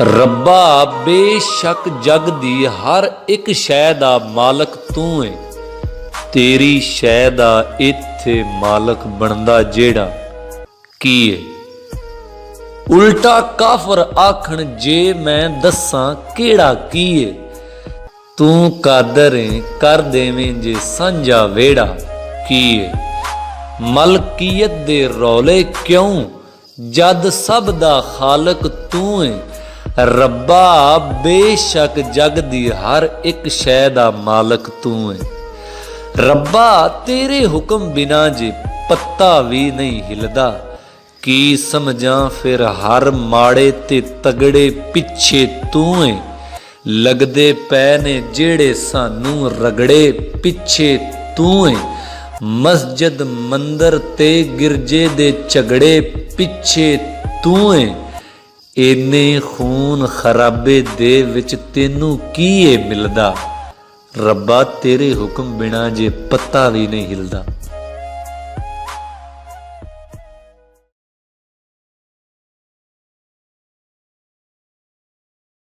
ਰੱਬਾ ਬੇਸ਼ੱਕ ਜਗ ਦੀ ਹਰ ਇੱਕ ਸ਼ੈ ਦਾ ਮਾਲਕ ਤੂੰ ਏ। ਤੇਰੀ ਸ਼ੈ ਦਾ ਇੱਥੇ ਮਾਲਕ ਬਣਦਾ ਜਿਹੜਾ ਕੀ ਏ। ਉਲਟਾ ਕਾਫਰ ਆਖਣ ਜੇ ਮੈਂ ਦੱਸਾਂ ਕਿਹੜਾ ਕੀ ਏ। ਤੂੰ ਕਾਦਰ ਏ ਕਰ ਦੇਵੇਂ ਜੇ ਸਾਂਝਾ ਵਿਹੜਾ ਕੀ ਏ। ਮਲਕੀਅਤ ਦੇ ਰੌਲੇ ਕਿਉਂ ਜਦ ਸਭ ਦਾ ਖਾਲਕ ਤੂੰ ਏ। ਰੱਬਾ ਬੇਸ਼ੱਕ ਜਗ ਦੀ ਹਰ ਇੱਕ ਸ਼ੈ ਦਾ ਮਾਲਕ ਤੂੰ ਏ। ਰੱਬਾ ਤੇਰੇ ਹੁਕਮ ਬਿਨਾ ਜੇ ਪੱਤਾ ਵੀ ਨਹੀਂ ਹਿਲਦਾ। ਕੀ ਸਮਝਾਂ ਫਿਰ ਹਰ ਮਾੜੇ ਤੇ ਤਗੜੇ ਪਿੱਛੇ ਤੂੰ ਏ। ਲੱਗਦੇ ਪੈ ਨੇ ਜਿਹੜੇ ਸਾਨੂੰ ਰਗੜੇ ਪਿੱਛੇ ਤੂੰ ਏ। ਮਸਜਿਦ ਮੰਦਰ ਤੇ ਗਿਰਜੇ ਦੇ ਝਗੜੇ ਪਿੱਛੇ ਤੂੰ ਏ। ਇੰਨੇ ਖੂਨ ਖਰਾਬੇ ਦੇ ਵਿੱਚ ਤੈਨੂੰ ਕੀ ਏ ਮਿਲਦਾ। ਰੱਬਾ ਤੇਰੇ ਹੁਕਮ ਬਿਨਾ ਜੇ ਪੱਤਾ ਵੀ ਨਹੀਂ ਹਿਲਦਾ।